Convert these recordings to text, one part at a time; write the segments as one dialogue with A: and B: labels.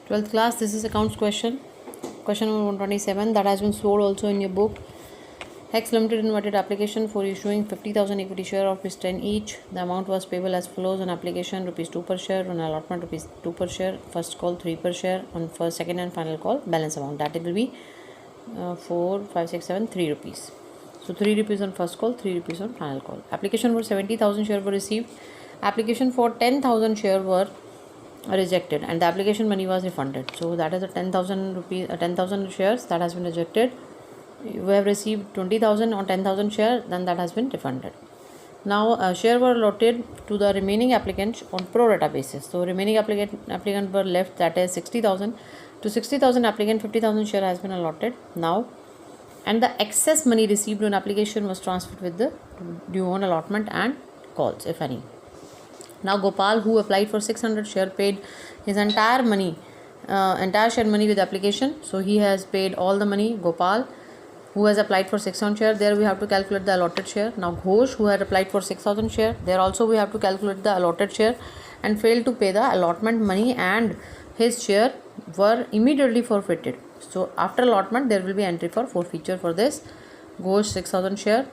A: 12th class, this is accounts question. Question number 127 that has been sold also in your book. Hex Limited invited application for issuing 50,000 equity share of rupees 10 each. The amount was payable as follows: on application rupees 2 per share, on allotment rupees 2 per share, first call 3 per share, on first, second and final call balance amount that it will be 4, 5, 6, 7, 3 rupees. So 3 rupees on first call, 3 rupees on final call. Application for 70,000 share were received. Application for 10,000 share were rejected and the application money was refunded. So that is a 10,000 rupees, 10,000 shares that has been rejected. We have received 20,000 on 10,000 share, then that has been refunded. Now share were allotted to the remaining applicants on pro rata basis. So remaining applicant were left, that is 60,000. To 60,000 applicant 50,000 share has been allotted now, and the excess money received on application was transferred with the due on allotment and calls, if any. Now Gopal, who applied for 600 share, paid his entire share money with application. So he has paid all the money. Gopal, who has applied for 600 share, there we have to calculate the allotted share. Now Ghosh, who had applied for 6,000 share, there also we have to calculate the allotted share and failed to pay the allotment money, and his share were immediately forfeited. So after allotment there will be entry for forfeiture for this Ghosh 6,000 share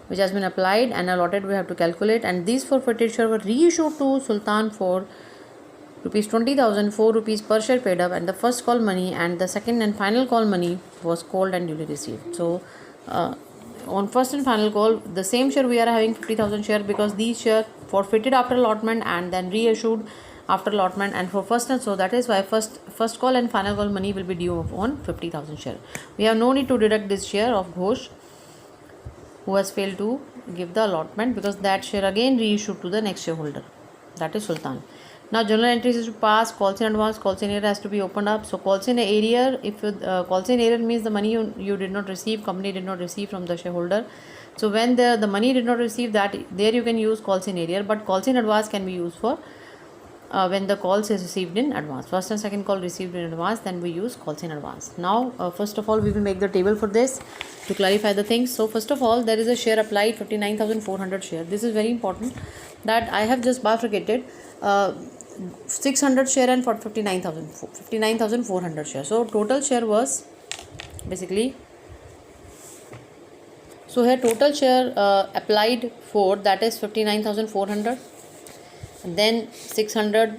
A: which has been applied and allotted. We have to calculate, and these forfeited share were reissued to Sultan for rupees 20,000, 4 rupees per share paid up, and the first call money and the second and final call money was called and duly received. So on first and final call, the same share we are having 50,000 share, because these share forfeited after allotment and then reissued after allotment, and for first, and so that is why first call and final call money will be due on 50,000 share. We have no need to deduct this share of Ghosh, who has failed to give the allotment, because that share again reissued to the next shareholder, that is Sultan. Now journal entries is to pass, calls in advance, calls in arrear has to be opened up. So calls in arrear, if calls in arrear means the money you did not receive, company did not receive from the shareholder. So when the money did not receive, that there you can use calls in arrear, but calls in advance can be used for when the calls is received in advance. First and second call received in advance, then we use calls in advance. Now first of all we will make the table for this to clarify the things. So first of all, there is a share applied 59,400 share. This is very important that I have just bifurcated 600 share and for 59,400 share. So total share was basically, so here total share applied for, that is 59,400, and then 600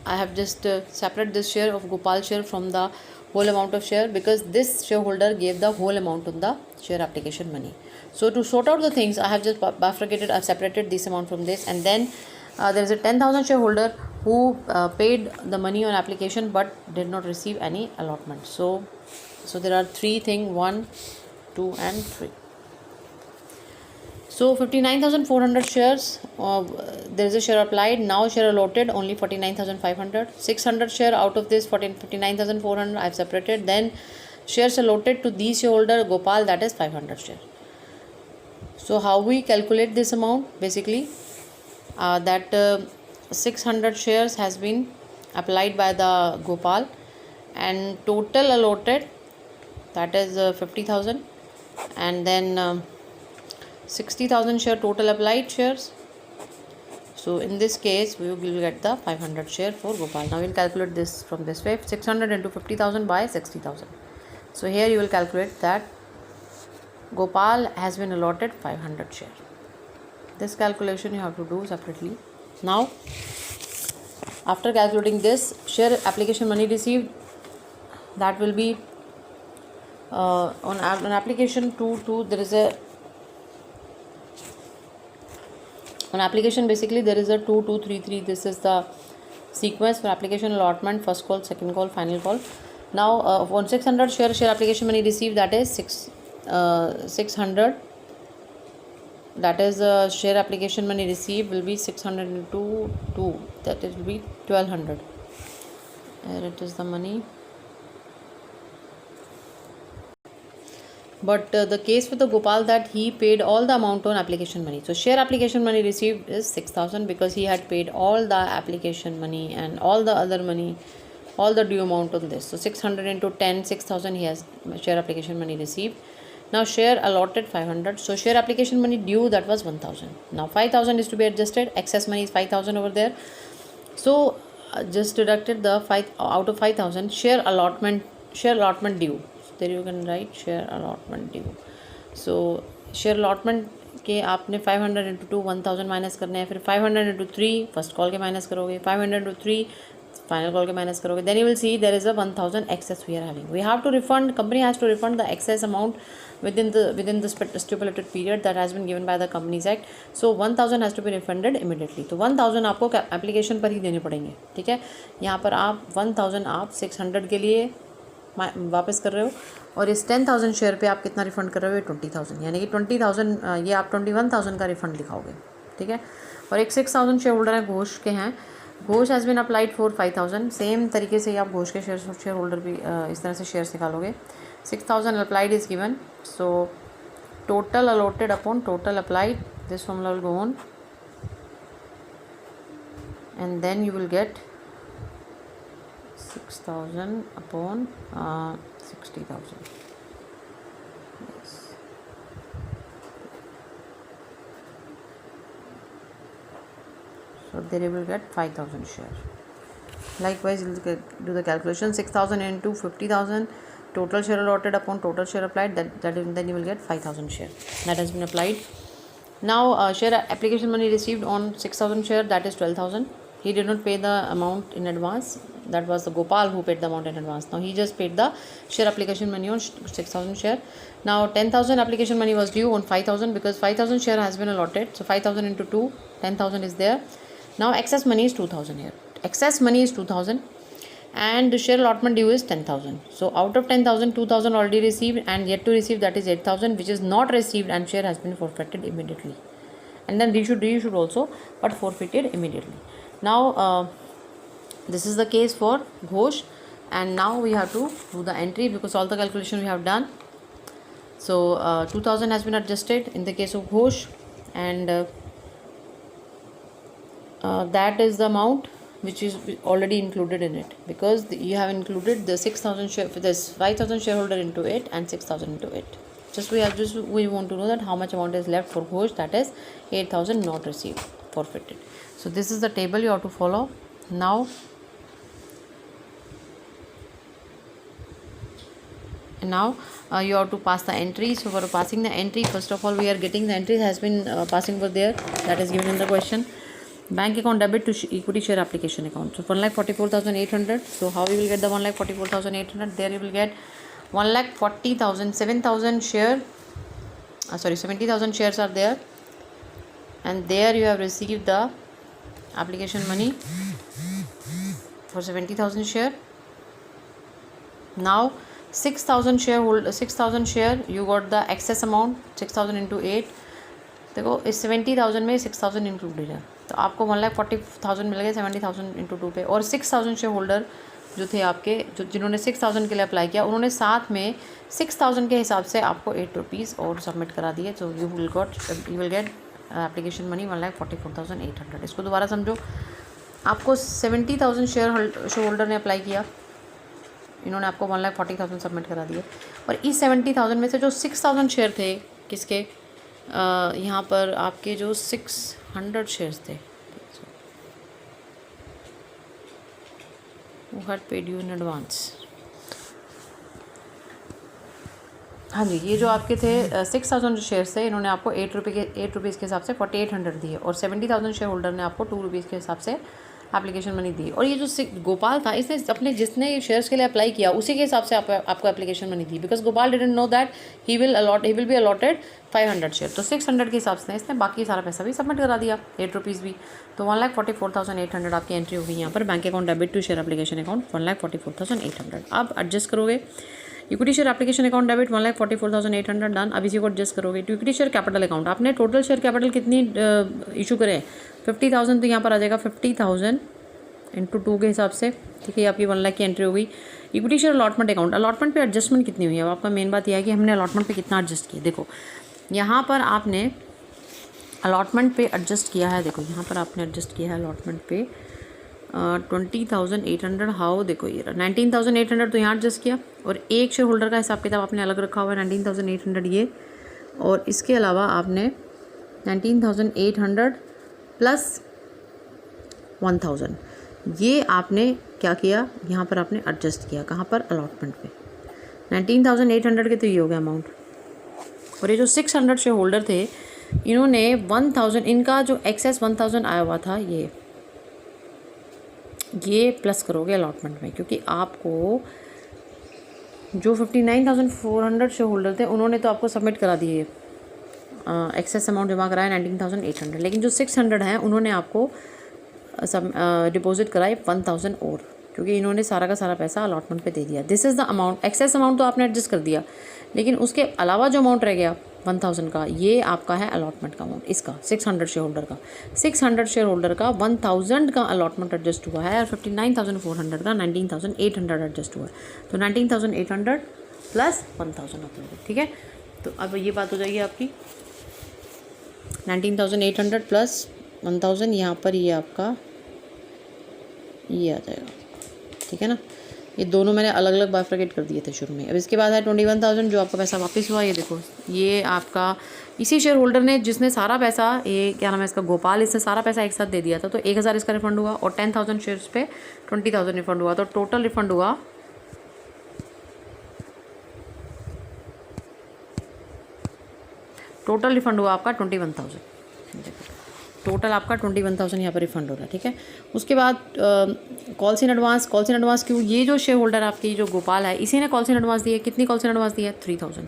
A: I have just separate this share of Gopal share from the whole amount of share, because this shareholder gave the whole amount on the share application money. So to sort out the things, I have just bifurcated, I have separated this amount from this, and then there is a 10,000 shareholder who paid the money on application but did not receive any allotment. So there are three things, 1, 2 and 3. So 59,400 shares, there is a share applied. Now share allotted only 49,500. 600 share out of this 59,400 I have separated. Then shares allotted to these shareholder Gopal, that is 500 share. So how we calculate this amount? Basically that 600 shares has been applied by the Gopal, and total allotted, that is 50,000, and then 60,000 share total applied shares. So in this case we will get the 500 share for Gopal. Now we will calculate this from this way: 600 into 50,000 by 60,000. So here you will calculate that Gopal has been allotted 500 share. This calculation you have to do separately. Now after calculating this, share application money received, that will be on application 2 there is a, on application basically there is a 2, 2, 3, 3. This is the sequence for application allotment: first call, second call, final call. Now on 600 share application money received, that is 600, that is share application money received will be 600 into 2, that it will be 1200. Here it is the money. But the case with the Gopal, that he paid all the amount on application money. So share application money received is 6,000, because he had paid all the application money and all the other money, all the due amount on this. So 600 into 10, 6,000 he has share application money received. Now share allotted 500. So share application money due, that was 1,000. Now 5,000 is to be adjusted. Excess money is 5,000 over there. So just deducted the 5 out of 5,000 share allotment due. So there you can write share allotment due. So share allotment के आपने 500 into 2 1000 minus करने हैं, फिर 500 into 3 first call के minus करोगे, 500 into 3 final call के minus करोगे, then you will see there is a 1000 excess we are having. We have to refund, company has to refund the excess amount within the stipulated period that has been given by the Companies Act. So 1000 has to be refunded immediately. तो 1000 आपको application पर ही देने पड़ेंगे, ठीक है. यहाँ पर आप 1000 आप 600 के लिए वापस कर रहे हो, और इस 10,000 शेयर पे आप कितना रिफ़ंड कर रहे हो, 20,000, यानी कि 20,000 ये आप 21,000 का रिफ़ंड दिखाओगे, ठीक है. और एक 6,000 शेयर होल्डर हैं, घोष के हैं. Ghosh has been applied for 5,000. Same तरीके से ही आप घोष के शेयर होल्डर भी इस तरह से शेयर्स निकालोगे. 6,000 applied is given, so total allotted upon total applied, this formula will go on, and then you will get 6,000 upon 60,000. Yes. So there you will get 5,000 share. Likewise, you will do the calculation. 6,000 into 50,000 total share allotted upon total share applied. Then you will get 5,000 share. That has been applied. Now share application money received on 6,000 share, that is 12,000. He did not pay the amount in advance. That was the Gopal who paid the amount in advance. Now he just paid the share application money on 6,000 share. Now 10,000 application money was due on 5,000 because 5,000 share has been allotted. So 5,000 into 2, 10,000 is there. Now excess money is 2,000 here. Excess money is 2,000 and the share allotment due is 10,000. So out of 10,000, 2,000 already received and yet to receive, that is 8,000, which is not received and share has been forfeited immediately. And then reissued also, but forfeited immediately. Now this is the case for Ghosh, and now we have to do the entry because all the calculation we have done. So 2,000 has been adjusted in the case of Ghosh, and that is the amount which is already included in it because you have included the 6,000 share, this 5,000 shareholder into it and 6,000 into it. We want to know that how much amount is left for Ghosh, that is 8,000 not received, forfeited. So this is the table you have to follow. Now you have to pass the entry. So for passing the entry, first of all we are getting the entry has been passing over there, that is given in the question. Bank account debit to equity share application account. So 1,44,800. So how you will get the 1,44,800? There you will get 1,40,000, 7,000 share. 70,000 shares are there, and there you have received the application money for 70,000 share. Now 6,000 share you got the excess amount, 6,000 into 8. देखो इस 70,000 में 6,000 included है, तो आपको 1,40,000 मिल गए 70,000 into 2 पे. और 6,000 share holder जो थे आपके, जिन्होंने 6,000 के लिए अप्लाई किया, उन्होंने साथ में 6,000 के हिसाब से आपको 8 रुपीज़ और सबमिट करा दिए. तो you will gate application money 1,44,800. इसको दोबारा समझो. आपको 70,000 शेयर होल्डर ने अप्लाई किया, इन्होंने आपको 1,40,000 सबमिट करा दिए, और इस 70,000 में से जो 6,000 शेयर थे किसके, यहाँ पर आपके जो 600 शेयर्स थे, वो had paid you in advance. हाँ जी, ये जो आपके थे 6,000 शेयर्स थे, इन्होंने आपको 8 रुपीज़ के हिसाब से 4,800 दिए, और 70,000 शेयर होल्डर ने आपको 2 रुपीज़ के हिसाब से एप्लीकेशन मनी दी. और ये जो गोपाल था, इसने अपने जिसने शेयर्स के लिए अप्लाई किया उसी के हिसाब से आपको application money the, because Gopal didn't know that he will be allotted 500 share. तो 600 के हिसाब से इसने बाकी सारा पैसा भी सबमिट करा दिया, 8 रुपीज़ भी. तो 1,44,800 आपकी एंट्री होगी यहाँ पर. Bank account debit to share application account 1,44,800. आप एडजस्ट करोगे. Equity share application account debit 1,44,800 done. अब इसी को एडजस्ट करोगे. तो इक्विटी शेयर कैपिटल अकाउंट, आपने टोटल शेयर कैपिटल कितनी इशू करें, 50,000. तो यहाँ पर आ जाएगा 50,000 इंटू 2 के हिसाब से, ठीक है. आपकी 1 लाख की एंट्री होगी. Equity share allotment account, allotment पे एडजस्टमेंट कितनी हुई है. अब आपका मेन बात यह है कि हमने अलॉटमेंट पे कितना एडजस्ट किया. देखो यहाँ पर आपने अलॉटमेंट पे एडजस्ट किया है. देखो यहाँ पर आपने एडजस्ट किया है अलॉटमेंट पे 20,800. हाउ, देखो ये 19,800 तो यहाँ एडजस्ट किया, और एक शेयर होल्डर का हिसाब किताब आपने अलग रखा हुआ है 19,800 ये, और इसके अलावा आपने 19,800 प्लस 1,000 ये आपने क्या किया, यहाँ पर आपने एडजस्ट किया, कहाँ पर, अलॉटमेंट पे। 19,800 के तो ये हो गया अमाउंट। और ये जो 600 शेयर होल्डर थे, इन्होंने 1000, इनका जो एक्सेस 1000 आया हुआ था, ये प्लस करोगे अलॉटमेंट में, क्योंकि आपको जो 59,400 शेयर होल्डर थे उन्होंने तो आपको सबमिट करा दिए, एक्सेस अमाउंट जमा कराया 19,800, लेकिन जो 600 हैं उन्होंने आपको सब डिपॉजिट कराए 1000 और, क्योंकि इन्होंने सारा का सारा पैसा अलॉटमेंट पे दे दिया। This is the amount. Excess amount तो आपने एडजस्ट कर दिया, लेकिन उसके अलावा जो अमाउंट रह गया 1000 का, ये आपका है अलॉटमेंट का अमाउंट। इसका 600 शेयर होल्डर का 1000 का अलॉटमेंट एडजस्ट हुआ है, और 59,400 का 19,800 एडजस्ट हुआ है। तो 19,800 प्लस 1000 होता है, ठीक है। तो अब ये बात हो जाएगी आपकी 19,800 प्लस 1000, यहाँ पर ये आपका ये आ जाएगा, ठीक है ना। ये दोनों मैंने अलग अलग बाइफरकेट कर दिए थे शुरू में। अब इसके बाद है 21,000 जो आपका पैसा वापस हुआ। ये देखो, ये आपका इसी शेयर होल्डर ने, जिसने सारा पैसा, ये क्या नाम है इसका, गोपाल, इसने सारा पैसा एक साथ दे दिया था। तो 1000 इसका रिफंड हुआ, और 10,000 शेयर्स पे 20,000 रिफंड हुआ। तो टोटल रिफंड हुआ आपका 21,000। टोटल आपका 21,000 यहाँ पर रिफंड हो रहा है, ठीक है। उसके बाद calls in advance. Calls in advance क्यों, ये जो शेयर होल्डर आपकी जो गोपाल है, इसी ने कॉल्स इन एडवांस दी है। कितनी कॉल्स इन एडवांस दी है, 3000,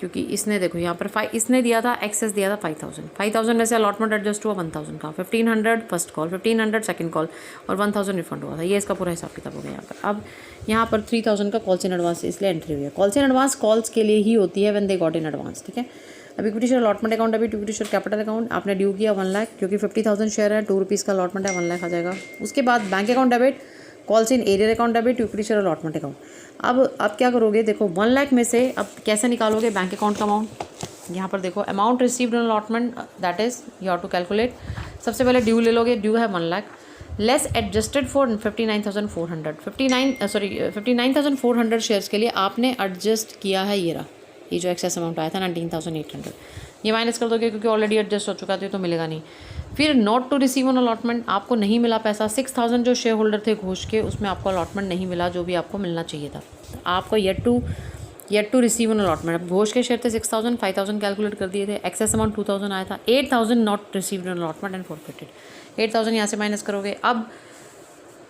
A: क्योंकि इसने देखो यहाँ पर इसने दिया था, एक्सेस दिया था 5000 में से अलॉटमेंट एडजस्ट हुआ 1000 का, 1500 फर्स्ट कॉल, 1500 सेकंड कॉल, और 1000 रिफंड हुआ था। ये इसका पूरा हिसाब किताब हो गया यहाँ पर। अब यहाँ पर 3000 का कॉल्स इन एडवांस इसलिए एंट्री हुई है। कॉल्स इन एडवांस कॉल्स के लिए ही होती है, when they got in advance, ठीक है। अब इक्विटी शेयर अलॉटमेंट अकाउंट, अभी इक्विटी शेयर कैपिटल अकाउंट आपने ड्यू किया 1 लाख, क्योंकि 50,000 शेयर है, 2 रुपीज़ का अलॉटमेंट है, 1 लाख आ जाएगा। उसके बाद bank account debit, calls in arrear account debit, equity share allotment account. अब आप क्या करोगे, देखो 1 लाख में से अब कैसे निकालोगे बैंक अकाउंट का अमाउंट। यहाँ पर देखो, amount received in allotment, that is you have to calculate. सबसे पहले ड्यू ले लोगे, ड्यू है 1 lakh, less adjusted for 59,400, 59,400 shares के लिए आपने एडजस्ट किया है ये जो एक्सेस अमाउंट आया था 19,800, ये माइनस कर दोगे, क्योंकि ऑलरेडी एडजस्ट हो चुका था, तो मिलेगा नहीं। फिर not to receive on allotment, आपको नहीं मिला पैसा। 6000 जो शेयर होल्डर थे घोष के, उसमें आपको अलॉटमेंट नहीं मिला, जो भी आपको मिलना चाहिए था। आपको yet to receive on allotment. अब घोष के शेयर थे 6000, 5000 कैलकुलेट कर दिए थे, एक्सेस अमाउंट 2000 आया था, 8000 not received on allotment and forfeited. 8000 यहाँ से माइनस करोगे। अब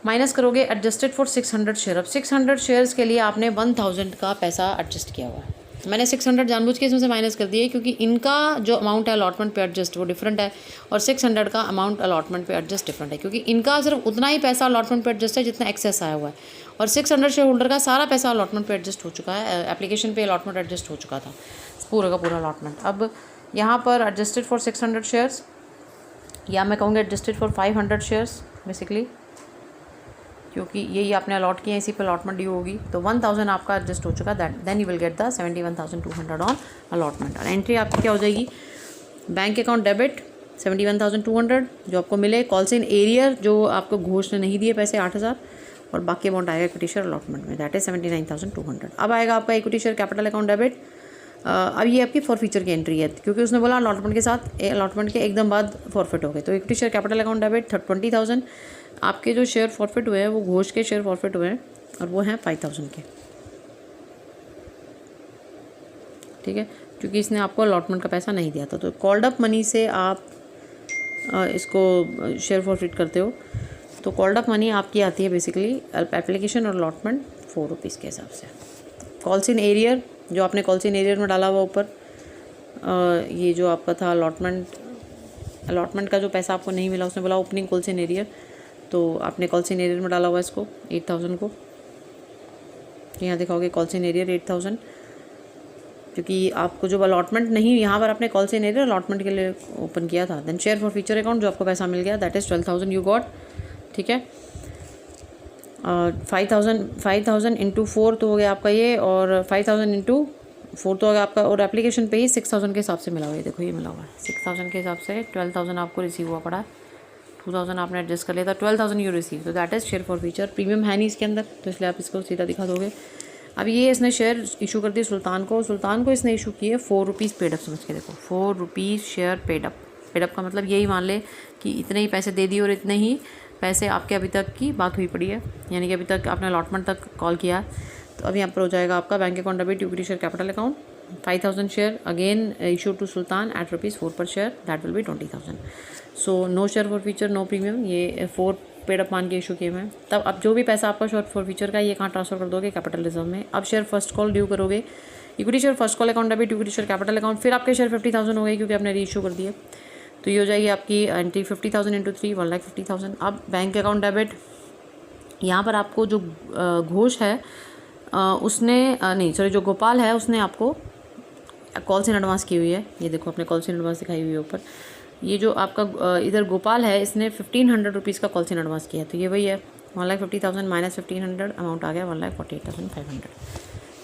A: माइनस करोगे एडजस्टेड फॉर 600 शेयर। अब 600 शेयर्स के लिए आपने 1000 का पैसा एडजस्ट किया हुआ है। मैंने 600 जानबूझ के इसमें से माइनस कर दिए, क्योंकि इनका जो अमाउंट है अलॉटमेंट पे एडजस्ट वो डिफरेंट है, और 600 का अमाउंट अलॉटमेंट पे एडजस्ट डिफरेंट है, क्योंकि इनका सिर्फ उतना ही पैसा अलॉटमेंट पे एडजस्ट है जितना एक्सेस आया हुआ है, और 600 शेयर होल्डर का सारा पैसा अलॉटमेंट पे एडजस्ट हो चुका है, एप्लीकेशन पे अलॉटमेंट एडजस्ट हो चुका था, पूरा का पूरा अलॉटमेंट। अब यहाँ पर एडजस्टेड फॉर 600 शेयर्स, या मैं कहूँगी एडजस्टेड फॉर 500 शेयर्स बेसिकली, क्योंकि यही आपने अलॉट किया है, इसी पर अलॉटमेंट ड्यू होगी। तो 1000 आपका एडजस्ट हो चुका, that then you will get the 71,200 on allotment. और एंट्री आपकी क्या हो जाएगी, बैंक अकाउंट डेबिट 71,200 जो आपको मिले, कॉल्स इन एरियर जो आपको घोष ने नहीं दिए पैसे 8000, और बाकी अमाउंट आएगा इक्विटी शेयर अलॉटमेंट में, दैट इज 79,200। अब आएगा आपका equity share capital account debit. अब ये आपकी फॉरफीचर की एंट्री है, क्योंकि उसने बोला अलॉटमेंट के साथ, अलॉटमेंट के एकदम बाद फॉरफिट हो गए। तो equity share capital account debit 20,000, आपके जो शेयर फॉरफिट हुए हैं वो घोष के शेयर फॉरफिट हुए हैं, और वो हैं 5000 के, ठीक है, क्योंकि इसने आपको अलॉटमेंट का पैसा नहीं दिया था। तो कॉल्ड अप मनी से आप इसको शेयर फॉरफिट करते हो। तो कॉल्ड अप मनी आपकी आती है बेसिकली एप्लीकेशन और अलॉटमेंट 4 रुपीज़ के हिसाब से। कॉल्स इन एरियर, जो आपने कॉल्स इन एरियर में डाला हुआ ऊपर, ये जो आपका था अलॉटमेंट का जो पैसा आपको नहीं मिला, उसने बोला ओपनिंग कॉल्स इन एरियर, तो आपने कॉल्स इन एरियर में डाला हुआ इसको 8000 को, यहाँ दिखाओगे कॉल्स इन एरियर 8000, क्योंकि आपको जो अलॉटमेंट नहीं, यहाँ पर आपने कॉल्स इन एरियर अलॉटमेंट के लिए ओपन किया था। Then share forfeiture account जो आपको पैसा मिल गया, दैट इज़ 12,000 यू गॉट, ठीक है। 5,000 इंटू 4 तो हो गया आपका ये, और 5,000 इंटू 4 तो हो गया आपका, और एप्लीकेशन पे ही 6000 के हिसाब से मिला हुआ है। देखो ये मिला हुआ है 6000 के हिसाब से, 12,000 आपको रिसीव हुआ पड़ा, 2000 आपने एडजस्ट कर लिया था, 12,000 यू रिसीव। तो that is share for future. Premium है नहीं इसके अंदर, तो इसलिए आप इसको सीधा दिखा दोगे। अब ये इसने शेयर इशू कर दिए सुल्तान को इसने इशू किए 4 रुपीज़ पेडअप, समझ के देखो 4 रुपीज़ शेयर पेडअप। पेडअप का मतलब यही मान ले कि इतने ही पैसे दे दिए और इतने ही पैसे आपके अभी तक की बाकी हुई पड़ी है, यानी कि अभी तक आपने अलॉटमेंट तक कॉल किया। तो अभी यहाँ पर हो जाएगा आपका bank account debit equity share capital account 5000 share again issue to Sultan at ₹4 per share, that will be 20,000। So no share forfeiture no premium, ये 4 पेड अप मान के इशू किए हुए हैं। तब अब जो भी पैसा आपका शेयर फॉर फ्यूचर का ये कहाँ ट्रांसफर कर दोगे, कैपिटल रिजर्व में। अब शेयर फर्स्ट कॉल ड्यू करोगे, equity share first call account debit equity share capital account, फिर आपके शेयर 50,000 हो गए क्योंकि आपने री इशू कर दिए। तो ये हो जाएगी आपकी एंट्री 50,000 इंटू 3 1,50,000। अब बैंक अकाउंट डेबिट, यहाँ पर आपको जो घोष है उसने नहीं सॉरी जो गोपाल है उसने आपको कॉल इन एडवांस की हुई है। ये देखो अपने कॉल इन एडवांस दिखाई हुई है ऊपर। ये जो आपका इधर गोपाल है इसने 1500 रुपीज़ का कॉल इन एडवांस किया है। तो ये वही है 1,50,000 माइनस 1500 अमाउंट आ गया 1,48,500।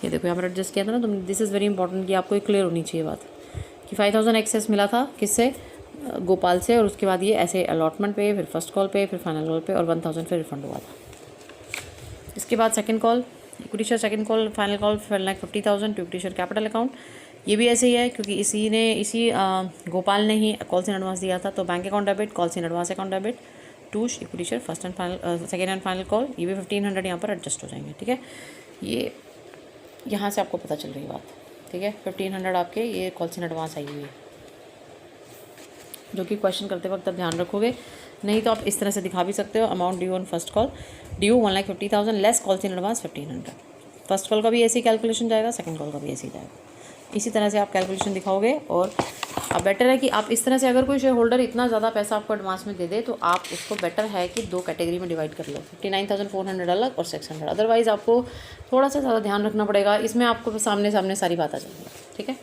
A: ये देखो यहाँ पर एडजस्ट किया था ना तुमने। दिस इज़ वेरी इंपॉर्टेंट कि आपको क्लियर होनी चाहिए बात कि 5,000 एक्सेस मिला था किससे, गोपाल से, और उसके बाद ये ऐसे अलॉटमेंट पे, फिर फर्स्ट कॉल पे, फिर फाइनल कॉल पे, और 1,000 फिर रिफंड हुआ था। इसके बाद second call equity share second call final call 1,50,000 to equity share capital account. ये भी ऐसे ही है क्योंकि इसी गोपाल ने ही कॉल इन एडवांस दिया था। तो bank account debit call in advance account debit to equity share first and final second and final call, ये भी 1,500 यहाँ पर एडजस्ट हो जाएंगे। ठीक है, ये यहाँ से आपको पता चल रही बात। ठीक है, 1,500 आपके ये कॉल इन एडवांस आई हुई है, जो कि क्वेश्चन करते वक्त आप ध्यान रखोगे। नहीं तो आप इस तरह से दिखा भी सकते हो, amount due on first call due 1,50,000 less call in advance 1,500। First call का भी ऐसे ही कैलकुलेशन जाएगा, सेकंड कॉल का भी ऐसे ही जाएगा। इसी तरह से आप कैलकुलेशन दिखाओगे। और अब बेटर है कि आप इस तरह से, अगर कोई शेयर होल्डर इतना ज़्यादा पैसा आपको एडवांस में दे दे तो आप उसको बेटर है कि 2 कैटेगरी में डिवाइड कर लो, 59,400 अलग और 600। अदरवाइज़ आपको थोड़ा सा ज़्यादा ध्यान रखना पड़ेगा। इसमें आपको सामने सामने सारी बात आ जाएगी। ठीक है,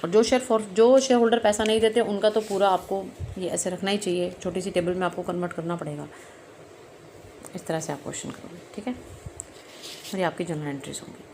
A: और जो शेयर होल्डर पैसा नहीं देते उनका तो पूरा आपको ये ऐसे रखना ही चाहिए, छोटी सी टेबल में आपको कन्वर्ट करना पड़ेगा। इस तरह से आप क्वेश्चन करोगे। ठीक है, और ये आपकी जनरल एंट्रीज होंगी।